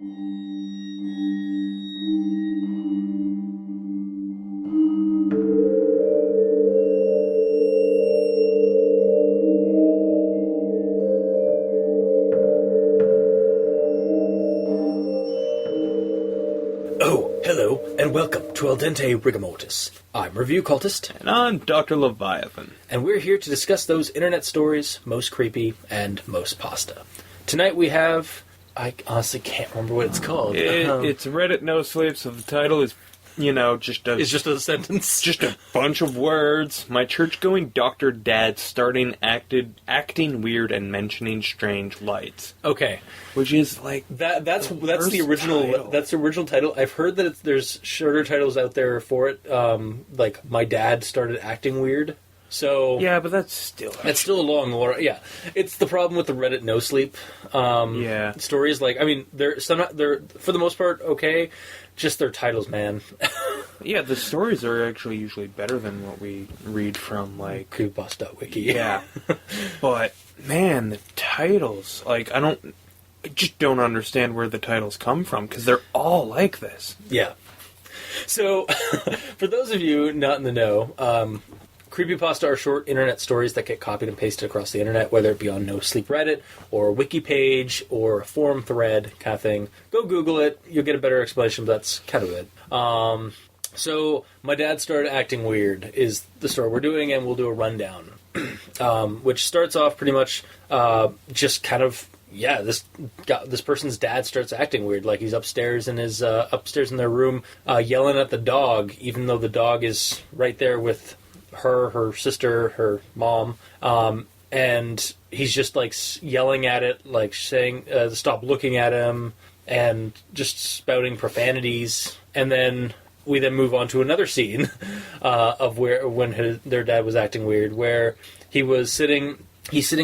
Oh, hello, and welcome to Dente Rigamortis. I'm Review Cultist. And I'm Dr. Leviathan. And we're here to discuss those internet stories most creepy and most pasta. Tonight we have... I honestly can't remember what it's called. It's Reddit NoSleep, so the title is, It's just a sentence. just a bunch of words. My church-going doctor dad starting acting weird and mentioning strange lights. Okay. Which is like... That's the original title. That's the original title. I've heard that there's shorter titles out there for it. Like, my dad started acting weird. So Yeah, but that's still a long, yeah. It's the problem with the Reddit NoSleep stories. Like, I mean, they're for the most part okay. Just their titles, man. Yeah, the stories are actually usually better than what we read from, like... Creepypasta.wiki. Yeah. But, man, the titles, like, I just don't understand where the titles come from, because they're all like this. Yeah. So, for those of you not in the know, creepypasta are short internet stories that get copied and pasted across the internet, whether it be on NoSleep Reddit, or a wiki page, or a forum thread kind of thing. Go Google it. You'll get a better explanation, but that's kind of it. So, my dad started acting weird is the story we're doing, and we'll do a rundown. Which starts off pretty much just kind of... Yeah, this person's dad starts acting weird. Like, he's upstairs in their room, yelling at the dog, even though the dog is right there with her sister, her mom, and he's just like yelling at it, like saying to stop looking at him, and just spouting profanities. And then we move on to another scene of their dad was acting weird, where he's sitting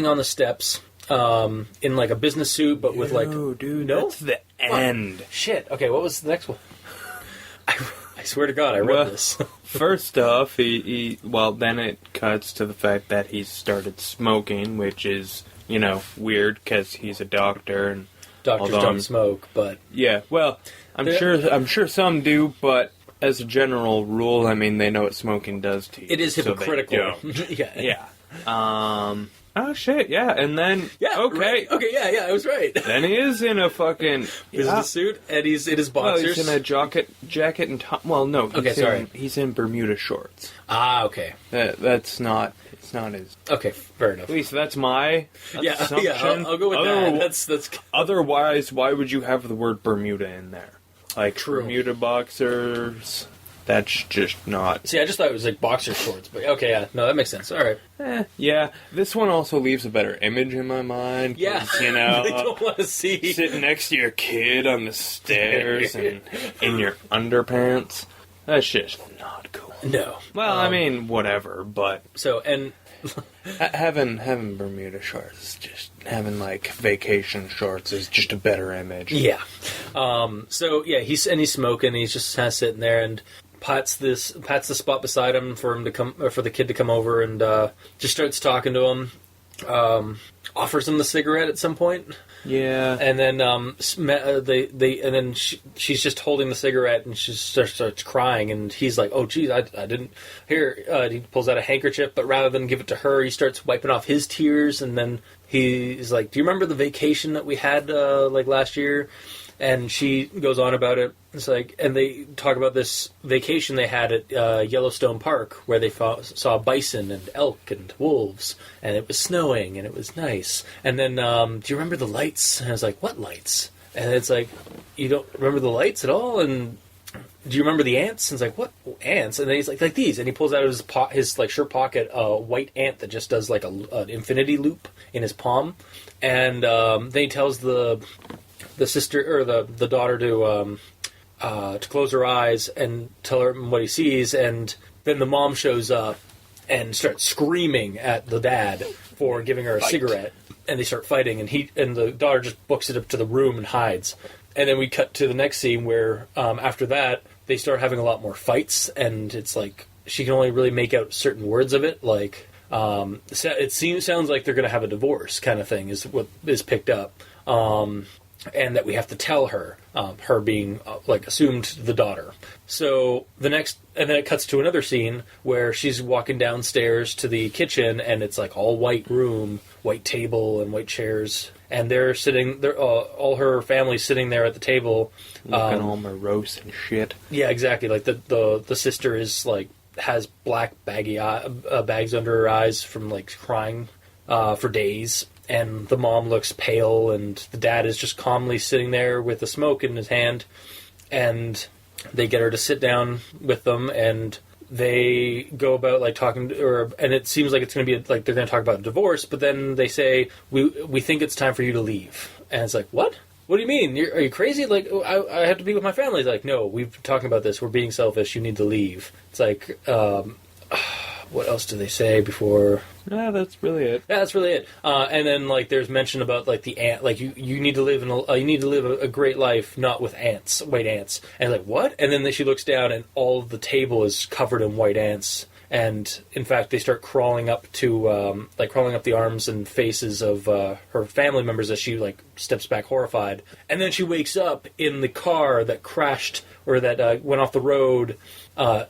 on the steps. In like a business suit, but with like... No, dude, no? that's the end. What? Shit. Okay, what was the next one? I swear to God, I read this. First off, then it cuts to the fact that he started smoking, which is, weird, because he's a doctor, and... Doctors don't smoke, but... Yeah, well, I'm sure some do, but as a general rule, I mean, they know what smoking does to you. It is hypocritical. So Yeah. Oh, shit, yeah, and then... Yeah, okay. Right. Okay, yeah, I was right. Then he is in a fucking... business suit, and he's in his boxers. Well, he's in a jacket and top... Well, no, he's in Bermuda shorts. Ah, okay. It's not his... Okay, fair enough. At least that's my assumption. Yeah, I'll go with that. That's... Otherwise, why would you have the word Bermuda in there? Like, True. Bermuda boxers... That's just not... See, I just thought it was like boxer shorts, but okay, yeah. No, that makes sense. All right. Yeah, this one also leaves a better image in my mind. Yeah, they don't want to see... Sitting next to your kid on the stairs and in your underpants. That's just not cool. No. Well, I mean, whatever, but... So, and... having Bermuda shorts is just... Having, like, vacation shorts is just a better image. Yeah. So, yeah, he's smoking, he's just kind of sitting there, and... pats the spot beside him for the kid to come over, and just starts talking to him. Offers him the cigarette at some point. Yeah. And then she's just holding the cigarette, and she starts crying, and he's like, "Oh, geez, I didn't." Here, he pulls out a handkerchief, but rather than give it to her, he starts wiping off his tears, and then he's like, "Do you remember the vacation that we had like last year?" And she goes on about it. It's like, and they talk about this vacation they had at Yellowstone Park, where they saw bison and elk and wolves, and it was snowing and it was nice. And then, do you remember the lights? And I was like, what lights? And it's like, you don't remember the lights at all? And do you remember the ants? And it's like, what ants? And then he's like these. And he pulls out of his like shirt pocket a white ant that just does like an infinity loop in his palm. And then he tells the sister or the daughter to close her eyes and tell her what he sees, and then the mom shows up and starts screaming at the dad for giving her a cigarette, and they start fighting, and the daughter just books it up to the room and hides. And then we cut to the next scene where after that they start having a lot more fights, and it's like she can only really make out certain words of it, like it sounds like they're going to have a divorce kind of thing is what is picked up. and that we have to tell her, her being like assumed the daughter. So and then it cuts to another scene where she's walking downstairs to the kitchen, and it's like all white room, white table, and white chairs, and they're sitting. All her family's sitting there at the table, looking all morose and shit. Yeah, exactly. Like the sister is like has black baggy bags under her eyes from like crying for days. And the mom looks pale, and the dad is just calmly sitting there with a smoke in his hand. And they get her to sit down with them, and they go about like talking to her. And it seems like it's going to be like they're going to talk about divorce, but then they say, "We think it's time for you to leave." And it's like, what? What do you mean? Are you crazy? Like, I have to be with my family. It's like, no, we've been talking about this. We're being selfish. You need to leave. It's like, what else do they say before? No, that's really it. Yeah, that's really it. And then like there's mention about like the ant, like you need to live you need to live a great life, not with ants, white ants. And like what? And then she looks down, and all of the table is covered in white ants. And in fact, they start crawling up to crawling up the arms and faces of her family members as she like steps back horrified. And then she wakes up in the car that crashed or that went off the road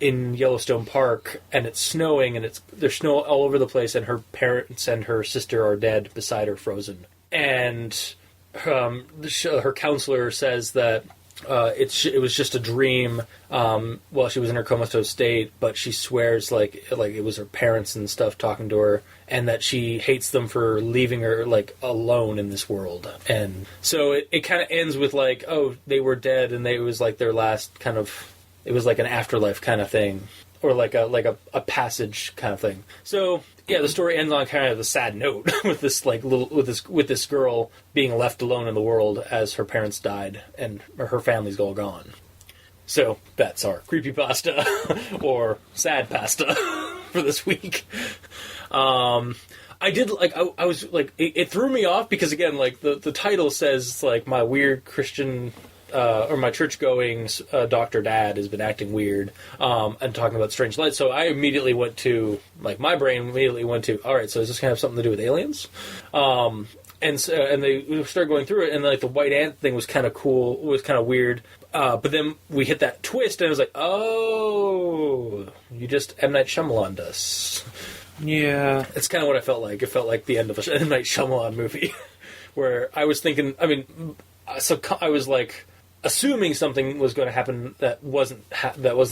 in Yellowstone Park, and it's snowing, and there's snow all over the place, and her parents and her sister are dead beside her, frozen. And her counselor says that it was just a dream while she was in her comatose state, but she swears like it was her parents and stuff talking to her, and that she hates them for leaving her like alone in this world. And so it kind of ends with like, oh, they were dead, and it was like their last kind of. It was like an afterlife kind of thing, or like a passage kind of thing. So yeah, the story ends on kind of a sad note with this like with this girl being left alone in the world as her parents died and her family's all gone. So that's our creepypasta or sad pasta for this week. I did like I was like it threw me off because again like the title says like my weird Christian. Or my church-going Dr. Dad has been acting weird and talking about strange lights. So I immediately went to, like, my brain immediately went to, all right, so is this going to have something to do with aliens? And they started going through it, and, like, the white ant thing was kind of cool, was kind of weird. But then we hit that twist, and I was like, oh, you just M. Night Shyamalan'd us. Yeah. It's kind of what I felt like. It felt like the end of a M. Night Shyamalan movie, where I was thinking, I mean, so I was like... assuming something was going to happen that wasn't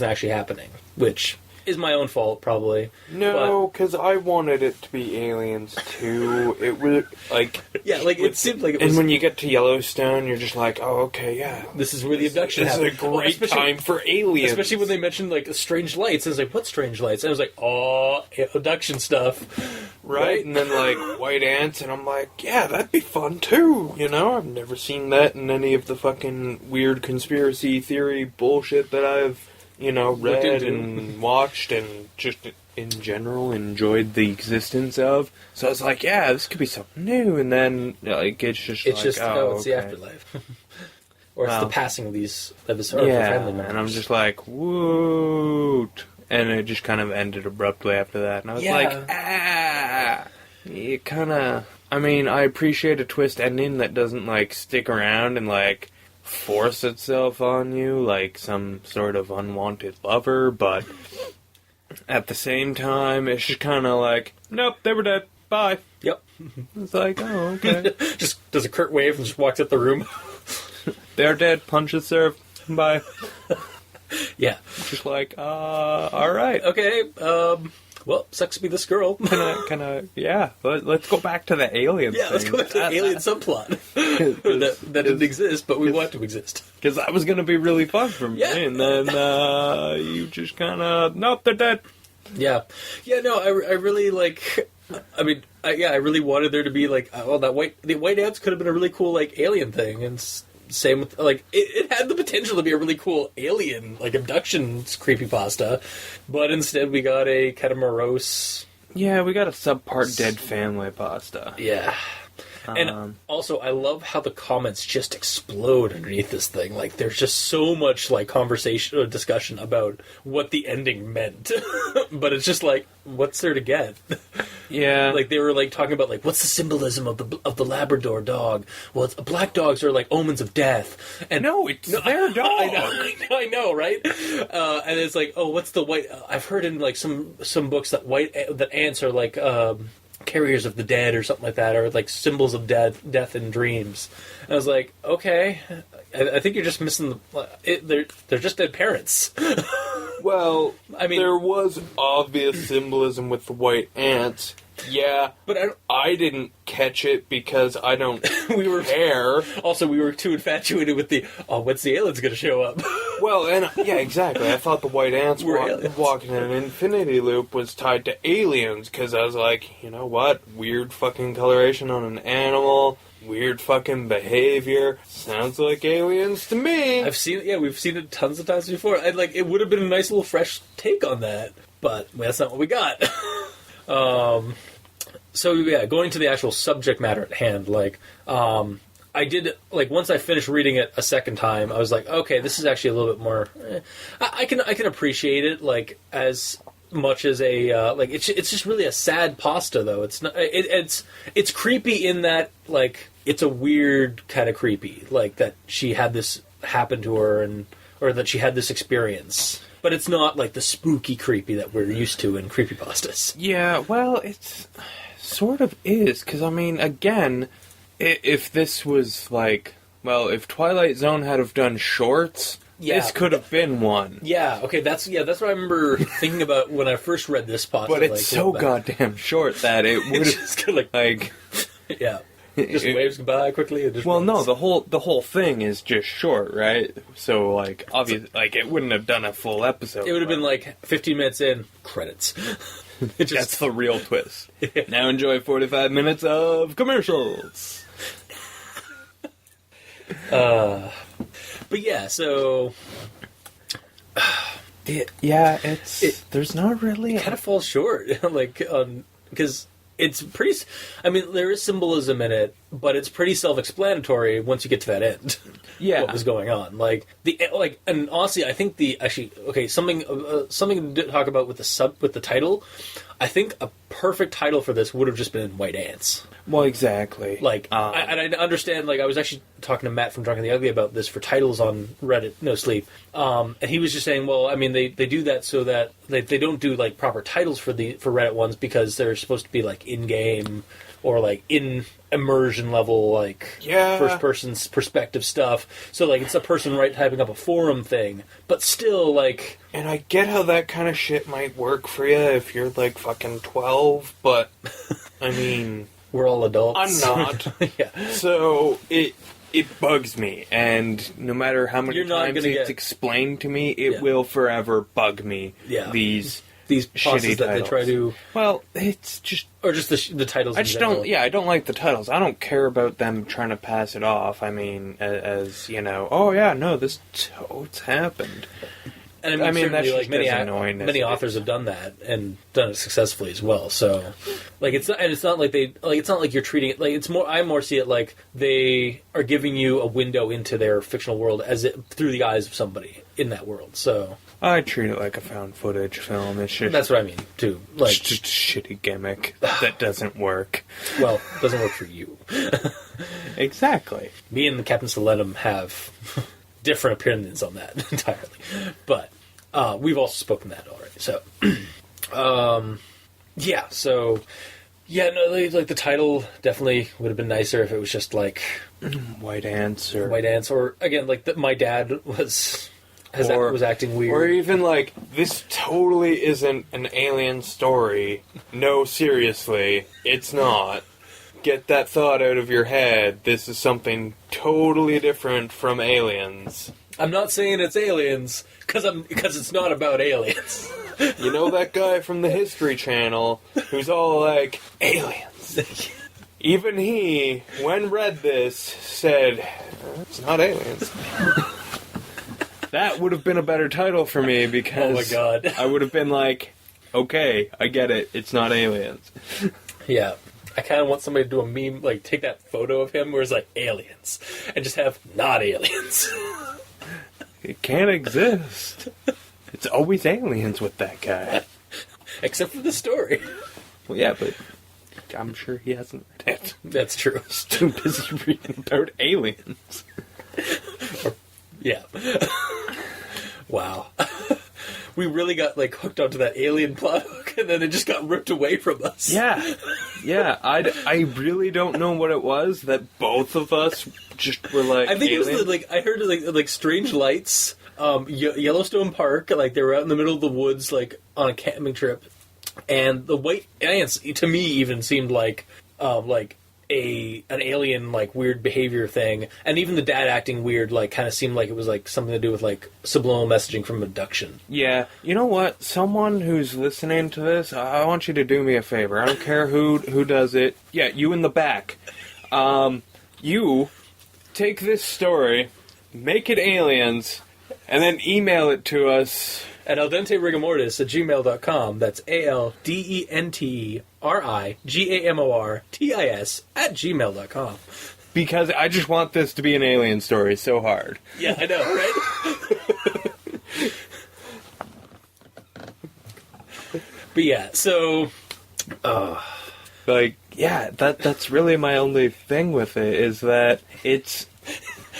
actually happening, which is my own fault probably. No, because I wanted it to be aliens too. It was like it seemed like it was. And when you get to Yellowstone, you're just like, oh, okay, yeah, this is where the abduction happened. This is a great time for aliens, especially when they mentioned like strange lights. I was like, what strange lights? And I was like, oh, abduction stuff, right? And then like white ants, and I'm like, yeah, that'd be fun too. You know, I've never seen that in any of the fucking weird conspiracy theory bullshit that I've read and watched and just in general enjoyed the existence of. So I was like, yeah, this could be something new. And then like it's just it's the afterlife. Or it's the passing of these family members. And I'm just like, woot. And it just kind of ended abruptly after that. And I was like, it kind of... I mean, I appreciate a twist ending that doesn't like stick around and like force itself on you like some sort of unwanted lover, but at the same time it's just kind of like, nope, they were dead, bye. Yep. It's like, oh, okay. Just does a curt wave and just walks out the room. They're dead, punches served, bye. Yeah. Just like, alright. Okay, well, sucks to be this girl. Can I, yeah. Let's go back to the alien thing. Yeah, let's go back to the alien subplot. that didn't exist, but we want to exist. Because that was going to be really fun for me. Yeah. And then you just kind of, nope, they're dead. Yeah. Yeah, no, I really, like... I mean, I really wanted there to be, like... the white ants could have been a really cool, like, alien thing. And same with, like... It had the potential to be a really cool alien, like, abductions creepypasta. But instead we got a kind of morose... Yeah, we got a subpart dead family pasta. Yeah. And also, I love how the comments just explode underneath this thing. Like, there's just so much, like, conversation or discussion about what the ending meant. But it's just like, what's there to get? Yeah. Like, they were, like, talking about, like, what's the symbolism of the Labrador dog? Well, black dogs are, like, omens of death. And no, it's their dog. I know, right? And it's like, oh, what's the white... I've heard in, like, some books that ants are, like... carriers of the dead or something like that, or like symbols of death in dreams. And I was like, okay, I think you're just missing they're just dead parents. Well, I mean, there was obvious symbolism with the white ants. Yeah, but I didn't catch it because I don't care. Also, we were too infatuated with when's the aliens going to show up? Well, and yeah, exactly. I thought the white ants walking in an infinity loop was tied to aliens, because I was like, you know what? Weird fucking coloration on an animal, weird fucking behavior. Sounds like aliens to me. We've seen it tons of times before. It would have been a nice little fresh take on that, but that's not what we got. So yeah, going to the actual subject matter at hand, I did, once I finished reading it a second time, I was like, okay, this is actually a little bit more, I can appreciate it, as much as it's just really a sad pasta, though. It's not, it's creepy in that, it's a weird kind of creepy, that she had this happen to her, or that she had this experience. But it's not like the spooky creepy that we're used to in creepypastas. Yeah, well, it's sort of is, because, I mean, again, if this was if Twilight Zone had have done shorts, this could have been one. Yeah, okay, that's what I remember thinking about when I first read this pasta. But it's so goddamn short that it would have, just yeah. Just waves goodbye quickly. And just runs. No, the whole thing is just short, right? So, obviously, it wouldn't have done a full episode. It would have been 15 minutes in, credits. That's the real twist. Yeah. Now enjoy 45 minutes of commercials. But yeah, so... there's not really... It kind of falls short, because... It's pretty... I mean, there is symbolism in it, but it's pretty self-explanatory once you get to that end. Yeah. What was going on. And honestly, I think something to talk about with the title, I think a perfect title for this would have just been White Ants. Well, exactly. I understand, I was actually talking to Matt from Drunk and the Ugly about this for titles on Reddit, NoSleep, and he was just saying, well, I mean, they do that so that they don't do, proper titles for Reddit ones because they're supposed to be, in-game or, in immersion level, first-person perspective stuff. So, it's a person typing up a forum thing, but still, And I get how that kind of shit might work for you if you're, fucking 12, but, I mean... We're all adults. I'm not. Yeah. So, it bugs me, and no matter how many times it's explained to me, it will forever bug me. Yeah. These shitty that titles. They try to... Well, it's just... Or just the titles I just don't... Yeah, I don't like the titles. I don't care about them trying to pass it off. I mean, as oh yeah, no, this totes happened. And I mean that's just annoying. Many authors have done that and done it successfully as well. So, it's not like you're treating it it's more. I more see it like they are giving you a window into their fictional world through the eyes of somebody in that world. So I treat it like a found footage film. It's just, that's what I mean too. It's just a shitty gimmick that doesn't work. Well, it doesn't work for you. Exactly. Me and Captain Solenum have different opinions on that entirely, but we've also spoken that already. So, the title definitely would have been nicer if it was just White Ants, or again my dad was acting weird, or even this totally isn't an alien story. No, seriously, it's not. Get that thought out of your head. This is something totally different from aliens. I'm not saying it's aliens, because it's not about aliens. You know that guy from the History Channel who's all aliens? Even he, when read this, said, it's not aliens. That would have been a better title for me, because oh my God. I would have been okay, I get it, it's not aliens. Yeah. I kind of want somebody to do a meme, like, take that photo of him where it's like, aliens, and just have not aliens. It can't exist. It's always aliens with that guy. Except for the story. Well, yeah, but I'm sure he hasn't read it. That's true. He's too busy reading about aliens. Yeah. Wow. We really got, like, hooked onto that alien plot hook, and then it just got ripped away from us. Yeah. Yeah, I really don't know what it was that both of us just were like, I think alien? it was, like, I heard, like Strange Lights, Yellowstone Park, like, they were out in the middle of the woods, like, on a camping trip, and the white ants, to me, even seemed like an alien, like, weird behavior thing, and even the dad acting weird, like, kind of seemed like it was, like, something to do with, like, subliminal messaging from abduction. Yeah, you know what? Someone who's listening to this, I want you to do me a favor. I don't care who does it. Yeah, you in the back. You take this story, make it aliens, and then email it to us at aldenterigamortis@gmail.com. That's ALDENTERIGAMORTIS@gmail.com. Because I just want this to be an alien story so hard. Yeah, I know, right? But yeah, so... Like, yeah, that's really my only thing with it, is that it's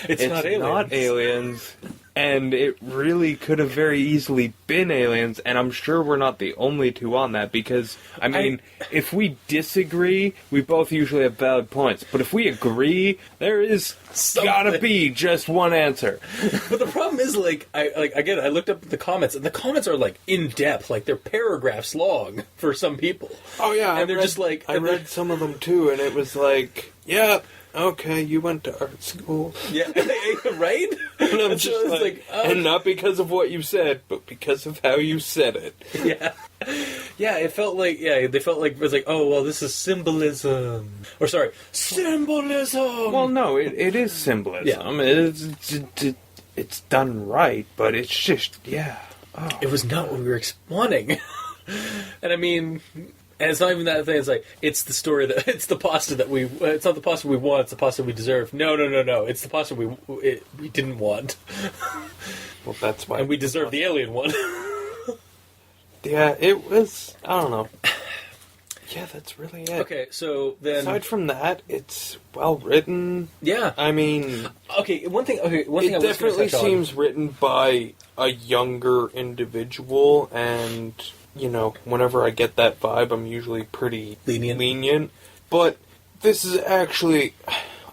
not aliens. And it really could have very easily been aliens, and I'm sure we're not the only two on that, because, I mean, if we disagree, we both usually have valid points. But if we agree, there is gotta be just one answer. But the problem is, I looked up the comments, and the comments are, like, in-depth, like, they're paragraphs long for some people. Oh, yeah, and they're just like... I read some of them, too, and it was like, yeah... Okay, you went to art school. Yeah, right? And I'm just like, and not because of what you said, but because of how you said it. Yeah. Yeah, it felt like, they felt like, it was like, oh, well, this is symbolism. Or, sorry, symbolism! Well, no, it is symbolism. Yeah. It's done right, but it's just, yeah. Oh. It was not what we were wanting. And I mean... And it's not even that thing. It's like, it's the story that... It's the pasta that we... It's not the pasta we want, it's the pasta we deserve. No. It's the pasta we didn't want. Well, that's why... And we deserve the alien one. Yeah, it was... I don't know. Yeah, that's really it. Okay, so then... Aside from that, it's well written. Yeah. I mean... One thing it definitely seems written by a younger individual, and... You know, whenever I get that vibe, I'm usually pretty lenient. But this is actually,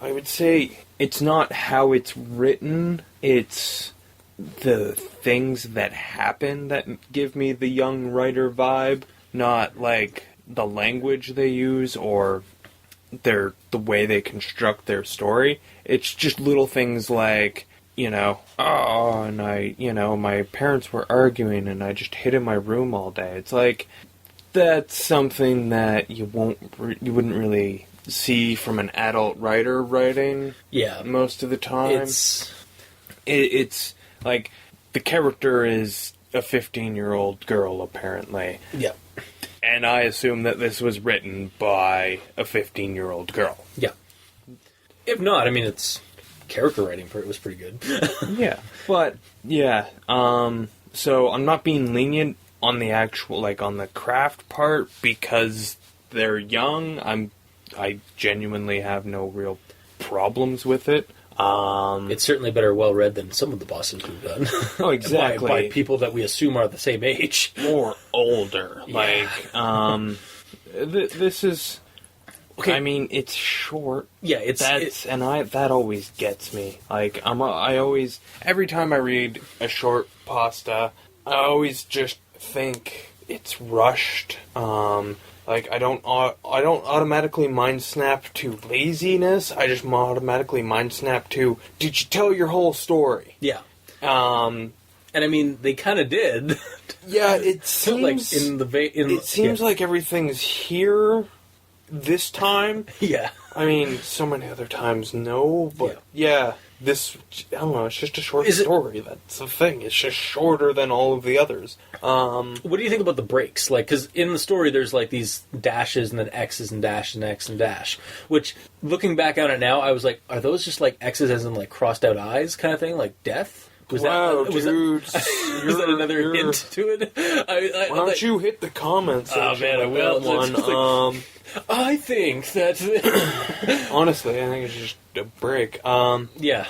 I would say, it's not how it's written, it's the things that happen that give me the young writer vibe, not like the language they use or the way they construct their story. It's just little things like... You know, and my parents were arguing and I just hid in my room all day. It's like, that's something that you wouldn't really see from an adult writer writing. Yeah. Most of the time. It's like, the character is a 15-year-old girl, apparently. Yeah. And I assume that this was written by a 15-year-old girl. Yeah. If not, I mean, it's... Character writing for it was pretty good. Yeah. But, yeah. So I'm not being lenient on the actual, like, on the craft part because they're young. I genuinely have no real problems with it. It's certainly better well-read than some of the bosses we've done. Oh, exactly. by people that we assume are the same age. Or older. Yeah. Like, this is... Okay. I mean, it's short. Yeah, that always gets me. Like, I always, every time I read a short pasta, I always just think it's rushed. Like, I don't automatically mind snap to laziness. I just automatically mind snap to, did you tell your whole story? Yeah. And I mean, they kind of did. Yeah, it seems like like everything's here. This time? Yeah. I mean, so many other times, no, but yeah. this, I don't know, it's just a short story. That's the thing. It's just shorter than all of the others. What do you think about the breaks? Like, because in the story, there's like these dashes and then X's and dash and X and dash. Which, looking back on it now, I was like, are those just like X's as in like crossed out eyes kind of thing, like death? Was dude! Was that another hint to it? Why don't you hit the comments? Oh man, I will. One. I think that. Honestly, I think it's just a break. Yeah.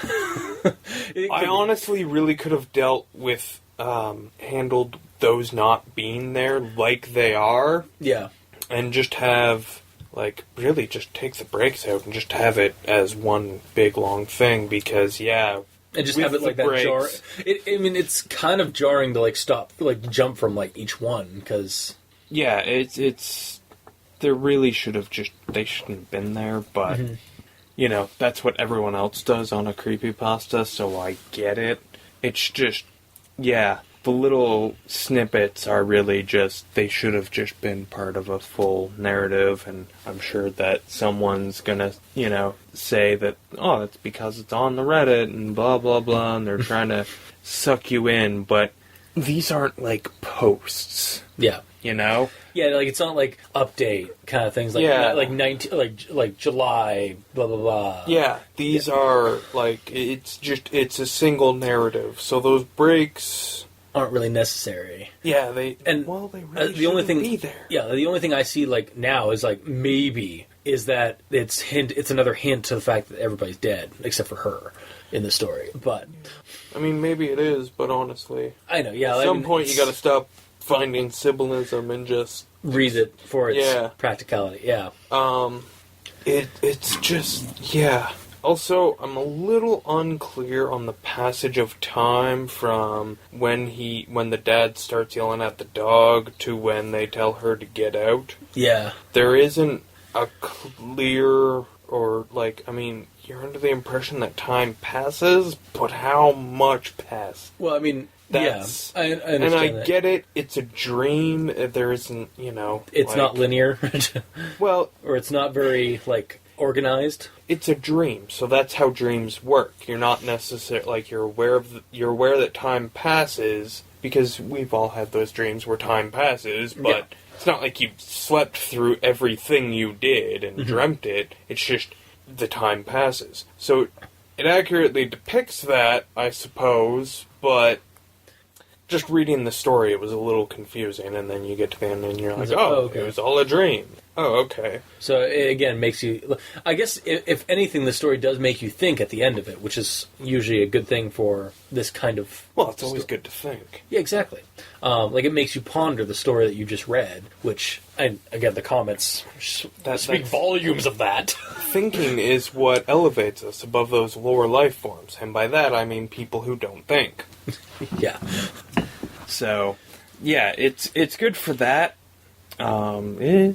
I honestly really could have dealt with handled those not being there like they are. Yeah. And just have, like, really just take the breaks out and just have it as one big long thing because, yeah. And just have it like that jar. I mean, it's kind of jarring to, like, stop, like, jump from, like, each one because. Yeah, it's. There really should have they shouldn't have been there, but. Mm-hmm. You know, that's what everyone else does on a creepypasta, so I get it. It's just, yeah, the little snippets are really just, they should have just been part of a full narrative, and I'm sure that someone's gonna, you know, say that, oh, it's because it's on the Reddit, and blah, blah, blah, and they're trying to suck you in, but these aren't, like, posts. Yeah. You know? Yeah, like it's not like update kind of things. Like like 19, like July, blah blah blah. Yeah, these are like it's a single narrative. So those breaks aren't really necessary. Yeah, they really the only thing be there. Yeah, the only thing I see like now is like maybe is that it's another hint to the fact that everybody's dead except for her in the story. But I mean, maybe it is, but honestly, I know. Yeah, at some point you got to stop finding symbolism and just read it for its practicality. Yeah. It's just Also, I'm a little unclear on the passage of time from when the dad starts yelling at the dog to when they tell her to get out. Yeah. There isn't a clear you're under the impression that time passes, but how much passes? Well, I mean, I understand and I that. get it. It's a dream. There isn't, It's not linear. Well, or it's not very organized. It's a dream, so that's how dreams work. You're not necessarily you're aware that time passes because we've all had those dreams where time passes, but it's not like you slept through everything you did and dreamt it. It's just the time passes. So it accurately depicts that, I suppose, but just reading the story, it was a little confusing, and then you get to the end and you're like, it was all a dream. Oh, okay. So it, again, makes you... I guess, if anything, the story does make you think at the end of it, which is usually a good thing for this kind of... Well, it's always good to think. Yeah, exactly. It makes you ponder the story that you just read, which, and again, the comments speak volumes of that. Thinking is what elevates us above those lower life forms, and by that I mean people who don't think. Yeah. So, yeah, it's good for that. All right.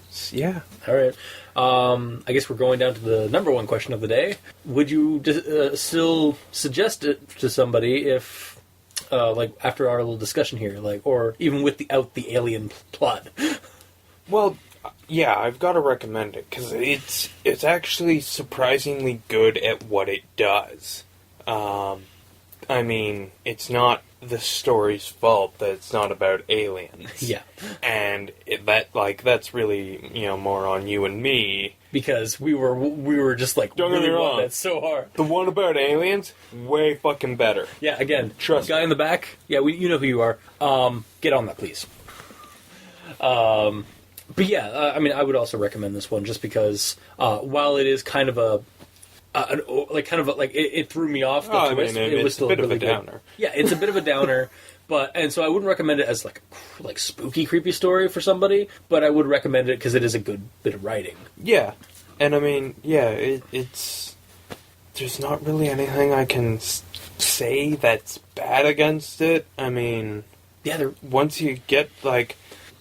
I guess we're going down to the number one question of the day. Would you still suggest it to somebody if, after our little discussion here, or even without the alien plot? Well, yeah, I've got to recommend it because it's actually surprisingly good at what it does. I mean, it's not the story's fault that it's not about aliens. Yeah. And that's really, more on you and me. Because we were just don't really get me wrong. That's so hard. The one about aliens, way fucking better. Yeah, again, trust guy me. in the back. Yeah, you know who you are. Get on that, please. But yeah, I would also recommend this one just because while it is kind of it threw me off. The twist. It was still a bit really of a downer. Good. Yeah, it's a bit of a downer, and so I wouldn't recommend it as like spooky, creepy story for somebody. But I would recommend it because it is a good bit of writing. Yeah, and it's there's not really anything I can say that's bad against it. I mean, once you get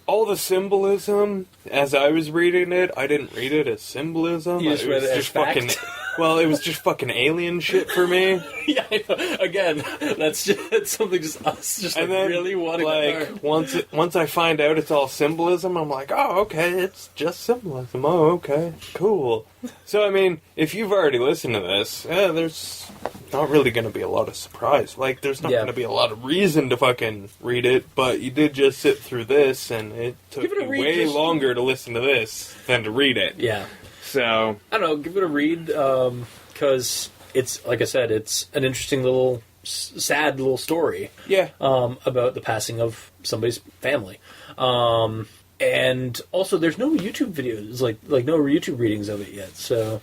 all the symbolism, as I was reading it, I didn't read it as symbolism. You just read it as fact? Well, it was just fucking alien shit for me. Yeah, I know. Again, that's something just us just and then, really wanting to once I find out it's all symbolism, I'm like, oh, okay, it's just symbolism. Oh, okay, cool. So, I mean, if you've already listened to this, there's not really going to be a lot of surprise. Like, there's not going to be a lot of reason to fucking read it, but you did just sit through this, and it took me way longer to listen to this than to read it. Yeah. So, I don't know, give it a read, because it's, like I said, it's an interesting little, sad little story. Yeah. About the passing of somebody's family. And also, there's no YouTube videos, like no YouTube readings of it yet. So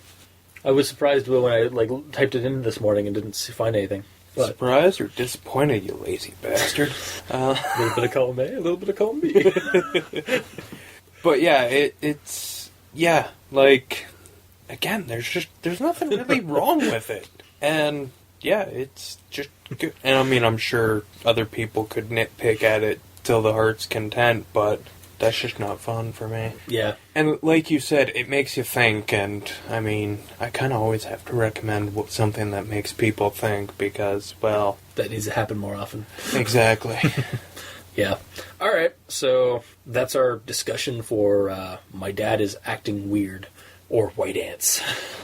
I was surprised when I typed it in this morning and didn't find anything. But, surprised or disappointed, you lazy bastard? A little bit of column A, a little bit of column B. But yeah, it's again, there's nothing really wrong with it, and yeah, it's just good. And I mean, I'm sure other people could nitpick at it till the heart's content, but that's just not fun for me. Yeah. And like you said, it makes you think, and I mean, I kind of always have to recommend something that makes people think, because, well... that needs to happen more often. Exactly. Yeah. Alright, so that's our discussion for My Dad is Acting Weird, or White Ants,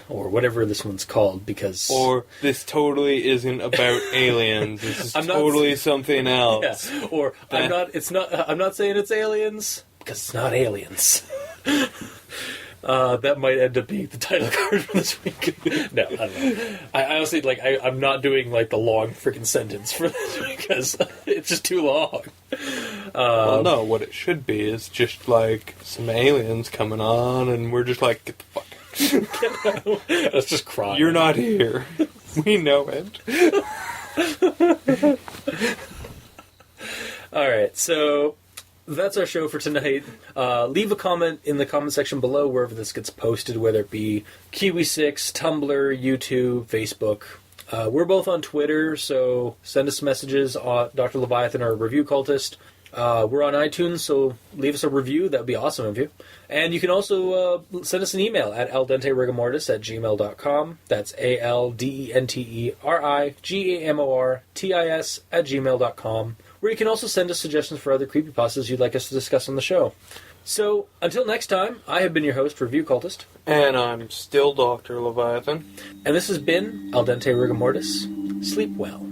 or whatever this one's called, because... Or, this totally isn't about aliens, this is totally something else. Yeah. Or, I'm not saying it's aliens, because it's not aliens. That might end up being the title card for this week. No, I don't know. I honestly, I'm not doing, the long freaking sentence for this because it's just too long. Well, no, what it should be is just, some aliens coming on, and we're just get the fuck out. Let's just cry. You're not here. We know it. Alright, so... that's our show for tonight. Leave a comment in the comment section below wherever this gets posted, whether it be Kiwi6, Tumblr, YouTube, Facebook. We're both on Twitter, so send us messages on Dr. Leviathan or Review Cultist. We're on iTunes, so leave us a review. That would be awesome of you. And you can also send us an email at aldenterigamortis@gmail.com. That's aldenterigamortis@gmail.com. Where you can also send us suggestions for other creepypastas you'd like us to discuss on the show. So, until next time, I have been your host, Review Cultist. And I'm still Dr. Leviathan. And this has been Al Dente Rigamortis. Sleep well.